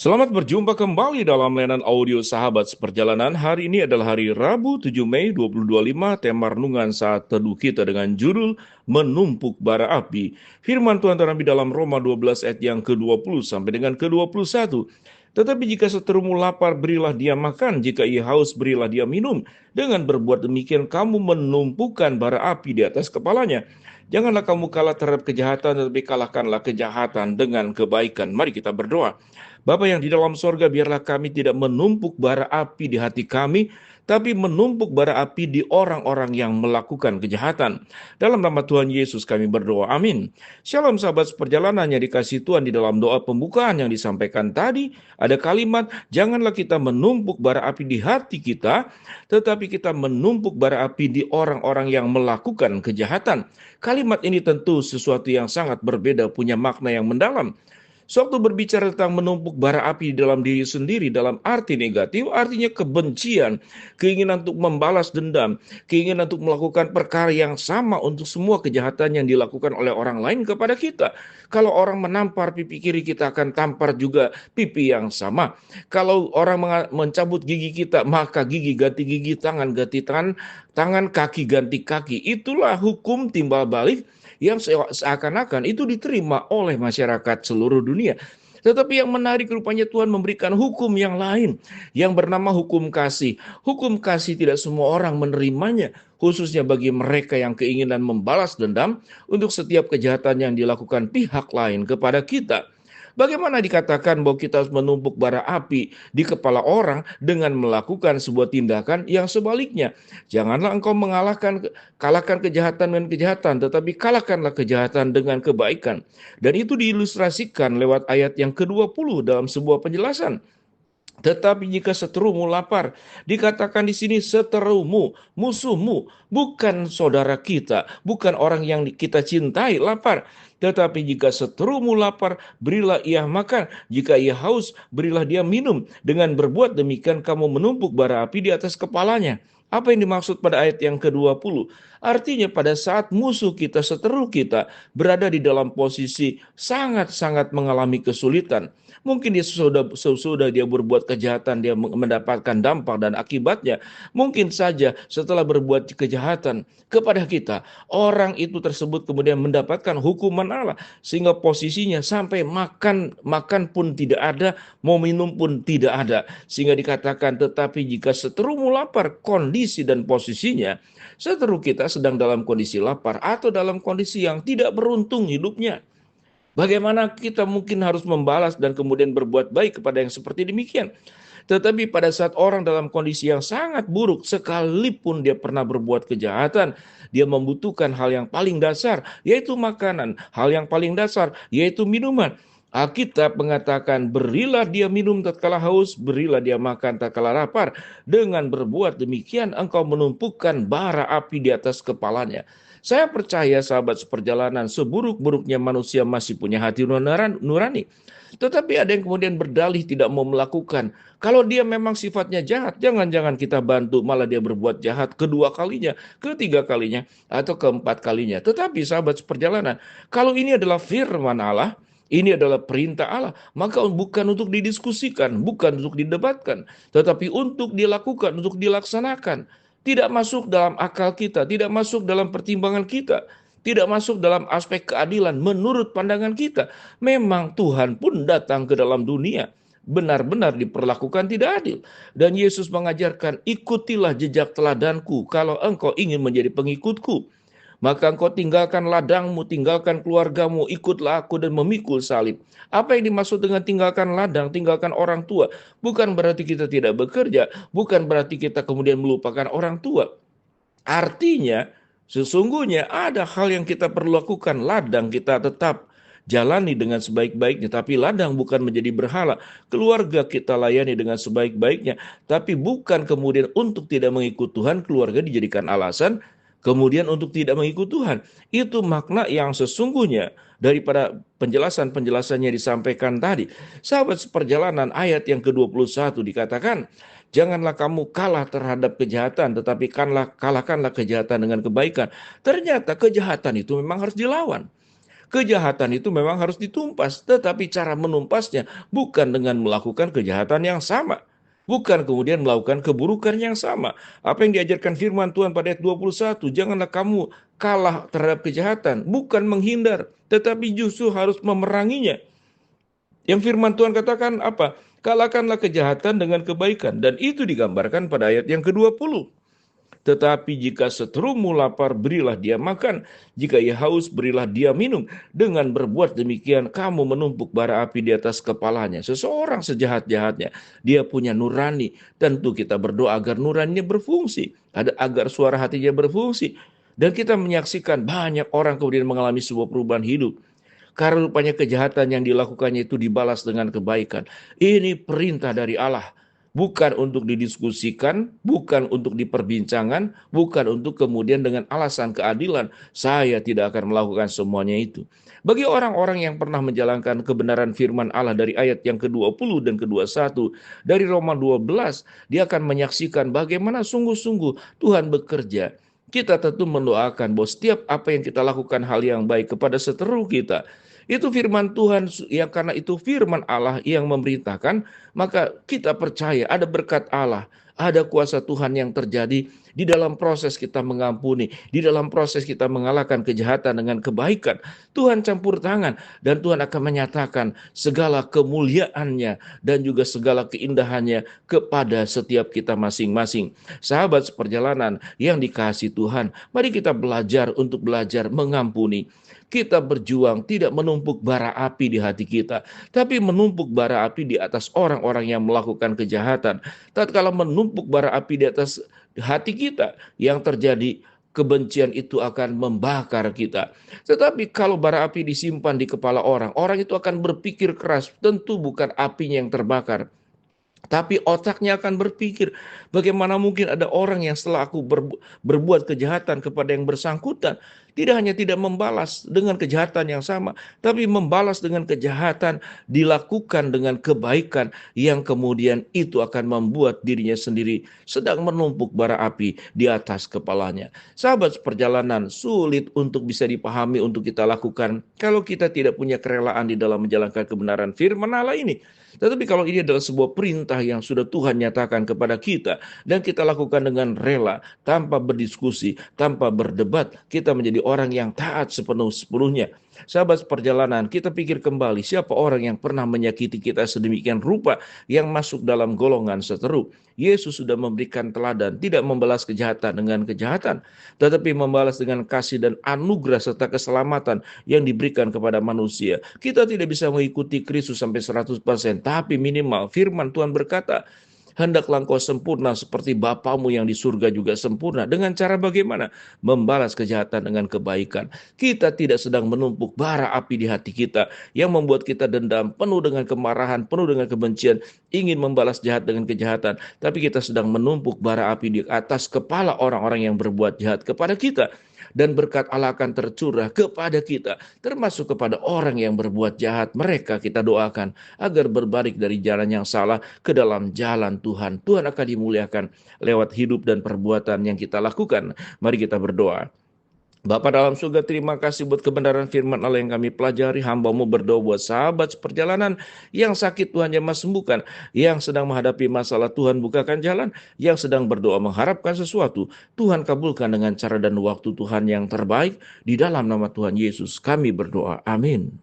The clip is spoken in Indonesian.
Selamat berjumpa kembali dalam layanan audio Sahabat Seperjalanan. Hari ini adalah hari Rabu 7 Mei 2025. Tema renungan saat teduh kita dengan judul Menumpuk Bara Api. Firman Tuhan terambil dalam Roma 12 ayat yang ke-20 sampai dengan ke-21. Tetapi jika seterumu lapar, berilah dia makan. Jika ia haus, berilah dia minum. Dengan berbuat demikian, kamu menumpukan bara api di atas kepalanya. Janganlah kamu kalah terhadap kejahatan, tetapi kalahkanlah kejahatan dengan kebaikan. Mari kita berdoa. Bapa yang di dalam sorga, biarlah kami tidak menumpuk bara api di hati kami, tapi menumpuk bara api di orang-orang yang melakukan kejahatan. Dalam nama Tuhan Yesus kami berdoa, amin. Shalom sahabat seperjalanan yang dikasihi Tuhan. Di dalam doa pembukaan yang disampaikan tadi, ada kalimat, janganlah kita menumpuk bara api di hati kita, tetapi kita menumpuk bara api di orang-orang yang melakukan kejahatan. Kalimat ini tentu sesuatu yang sangat berbeda, punya makna yang mendalam. Sewaktu berbicara tentang menumpuk bara api di dalam diri sendiri dalam arti negatif, artinya kebencian, keinginan untuk membalas dendam, keinginan untuk melakukan perkara yang sama untuk semua kejahatan yang dilakukan oleh orang lain kepada kita. Kalau orang menampar pipi kiri, kita akan tampar juga pipi yang sama. Kalau orang mencabut gigi kita, maka gigi ganti tangan, tangan kaki ganti kaki. Itulah hukum timbal balik yang seakan-akan itu diterima oleh masyarakat seluruh dunia. Tetapi yang menarik rupanya Tuhan memberikan hukum yang lain yang bernama hukum kasih. Hukum kasih tidak semua orang menerimanya, khususnya bagi mereka yang keinginan membalas dendam untuk setiap kejahatan yang dilakukan pihak lain kepada kita. Bagaimana dikatakan bahwa kita harus menumpuk bara api di kepala orang dengan melakukan sebuah tindakan yang sebaliknya? Janganlah engkau kalahkan kejahatan dengan kejahatan, tetapi kalahkanlah kejahatan dengan kebaikan. Dan itu diilustrasikan lewat ayat yang ke-20 dalam sebuah penjelasan. Tetapi jika seterumu lapar, dikatakan di sini seterumu, musuhmu, bukan saudara kita, bukan orang yang kita cintai lapar. Tetapi jika seterumu lapar, berilah ia makan. Jika ia haus, berilah dia minum. Dengan berbuat demikian, kamu menumpuk bara api di atas kepalanya. Apa yang dimaksud pada ayat yang ke-20? Artinya pada saat musuh kita, seteru kita, berada di dalam posisi sangat-sangat mengalami kesulitan. Mungkin dia sesudah dia berbuat kejahatan, dia mendapatkan dampak dan akibatnya. Mungkin saja setelah berbuat kejahatan kepada kita, orang itu tersebut kemudian mendapatkan hukuman Allah. Sehingga posisinya sampai makan pun tidak ada, mau minum pun tidak ada. Sehingga dikatakan, tetapi jika seterumu lapar, kondisi dan posisinya, seteru kita sedang dalam kondisi lapar atau dalam kondisi yang tidak beruntung hidupnya. Bagaimana kita mungkin harus membalas dan kemudian berbuat baik kepada yang seperti demikian. Tetapi pada saat orang dalam kondisi yang sangat buruk, sekalipun dia pernah berbuat kejahatan, dia membutuhkan hal yang paling dasar, yaitu makanan. Hal yang paling dasar, yaitu minuman. Alkitab mengatakan, berilah dia minum tatkala haus, berilah dia makan tatkala lapar. Dengan berbuat demikian, engkau menumpukan bara api di atas kepalanya. Saya percaya sahabat seperjalanan, seburuk-buruknya manusia masih punya hati nurani. Tetapi ada yang kemudian berdalih tidak mau melakukan. Kalau dia memang sifatnya jahat, jangan-jangan kita bantu, malah dia berbuat jahat kedua kalinya, ketiga kalinya, atau keempat kalinya. Tetapi sahabat seperjalanan, kalau ini adalah firman Allah, ini adalah perintah Allah, maka bukan untuk didiskusikan, bukan untuk didebatkan, tetapi untuk dilakukan, untuk dilaksanakan. Tidak masuk dalam akal kita, tidak masuk dalam pertimbangan kita, tidak masuk dalam aspek keadilan menurut pandangan kita. Memang Tuhan pun datang ke dalam dunia, benar-benar diperlakukan tidak adil. Dan Yesus mengajarkan, ikutilah jejak teladanku kalau engkau ingin menjadi pengikutku. Maka engkau tinggalkan ladangmu, tinggalkan keluargamu, ikutlah aku dan memikul salib. Apa yang dimaksud dengan tinggalkan ladang, tinggalkan orang tua? Bukan berarti kita tidak bekerja, bukan berarti kita kemudian melupakan orang tua. Artinya, sesungguhnya ada hal yang kita perlu lakukan. Ladang kita tetap jalani dengan sebaik-baiknya, tapi ladang bukan menjadi berhala. Keluarga kita layani dengan sebaik-baiknya, tapi bukan kemudian untuk tidak mengikut Tuhan, keluarga dijadikan alasan kemudian untuk tidak mengikut Tuhan. Itu makna yang sesungguhnya daripada penjelasan-penjelasannya disampaikan tadi. Sahabat seperjalanan, ayat yang ke-21 dikatakan, janganlah kamu kalah terhadap kejahatan, tetapi kalahkanlah kejahatan dengan kebaikan. Ternyata kejahatan itu memang harus dilawan. Kejahatan itu memang harus ditumpas, tetapi cara menumpasnya bukan dengan melakukan kejahatan yang sama. Bukan kemudian melakukan keburukan yang sama. Apa yang diajarkan firman Tuhan pada ayat 21, janganlah kamu kalah terhadap kejahatan, bukan menghindar, tetapi justru harus memeranginya. Yang firman Tuhan katakan apa? Kalahkanlah kejahatan dengan kebaikan. Dan itu digambarkan pada ayat yang ke-20. Tetapi jika seterumu lapar, berilah dia makan. Jika ia haus, berilah dia minum. Dengan berbuat demikian, kamu menumpuk bara api di atas kepalanya. Seseorang sejahat-jahatnya, dia punya nurani. Tentu kita berdoa agar nuraninya berfungsi. Agar suara hatinya berfungsi. Dan kita menyaksikan banyak orang kemudian mengalami sebuah perubahan hidup. Karena rupanya kejahatan yang dilakukannya itu dibalas dengan kebaikan. Ini perintah dari Allah. Bukan untuk didiskusikan, bukan untuk diperbincangkan, bukan untuk kemudian dengan alasan keadilan. Saya tidak akan melakukan semuanya itu. Bagi orang-orang yang pernah menjalankan kebenaran firman Allah dari ayat yang ke-20 dan ke-21, dari Roma 12, dia akan menyaksikan bagaimana sungguh-sungguh Tuhan bekerja. Kita tentu mendoakan bahwa setiap apa yang kita lakukan hal yang baik kepada seteru kita, itu firman Tuhan, yang karena itu firman Allah yang memerintahkan, maka kita percaya ada berkat Allah, ada kuasa Tuhan yang terjadi di dalam proses kita mengampuni, di dalam proses kita mengalahkan kejahatan dengan kebaikan. Tuhan campur tangan dan Tuhan akan menyatakan segala kemuliaannya dan juga segala keindahannya kepada setiap kita masing-masing. Sahabat seperjalanan yang dikasihi Tuhan, mari kita belajar untuk belajar mengampuni. Kita berjuang tidak menumpuk bara api di hati kita, tapi menumpuk bara api di atas orang-orang yang melakukan kejahatan. Tatkala menumpuk bara api di atas hati kita, yang terjadi kebencian itu akan membakar kita. Tetapi kalau bara api disimpan di kepala orang, orang itu akan berpikir keras, tentu bukan apinya yang terbakar, tapi otaknya akan berpikir, bagaimana mungkin ada orang yang setelah aku berbuat kejahatan kepada yang bersangkutan, tidak hanya tidak membalas dengan kejahatan yang sama, tapi membalas dengan kejahatan dilakukan dengan kebaikan yang kemudian itu akan membuat dirinya sendiri sedang menumpuk bara api di atas kepalanya. Sahabat seperjalanan, sulit untuk bisa dipahami untuk kita lakukan kalau kita tidak punya kerelaan di dalam menjalankan kebenaran firman Allah ini. Tetapi kalau ini adalah sebuah perintah yang sudah Tuhan nyatakan kepada kita dan kita lakukan dengan rela, tanpa berdiskusi, tanpa berdebat, kita menjadi orang yang taat sepenuh-sepenuhnya. Sahabat perjalanan, kita pikir kembali siapa orang yang pernah menyakiti kita sedemikian rupa yang masuk dalam golongan seteru. Yesus sudah memberikan teladan, tidak membalas kejahatan dengan kejahatan, tetapi membalas dengan kasih dan anugerah serta keselamatan yang diberikan kepada manusia. Kita tidak bisa mengikuti Kristus sampai 100%, tapi minimal firman Tuhan berkata, hendaklah engkau sempurna seperti Bapamu yang di surga juga sempurna. Dengan cara bagaimana? Membalas kejahatan dengan kebaikan. Kita tidak sedang menumpuk bara api di hati kita yang membuat kita dendam, penuh dengan kemarahan, penuh dengan kebencian, ingin membalas jahat dengan kejahatan. Tapi kita sedang menumpuk bara api di atas kepala orang-orang yang berbuat jahat kepada kita. Dan berkat Allah akan tercurah kepada kita, termasuk kepada orang yang berbuat jahat. Mereka kita doakan agar berbalik dari jalan yang salah ke dalam jalan Tuhan. Tuhan akan dimuliakan lewat hidup dan perbuatan yang kita lakukan. Mari kita berdoa. Bapa dalam surga, terima kasih buat kebenaran firman Allah yang kami pelajari. Hamba-Mu berdoa buat sahabat seperjalanan yang sakit, Tuhan jamah sembuhkan. Yang sedang menghadapi masalah, Tuhan bukakan jalan. Yang sedang berdoa mengharapkan sesuatu, Tuhan kabulkan dengan cara dan waktu Tuhan yang terbaik. Di dalam nama Tuhan Yesus kami berdoa. Amin.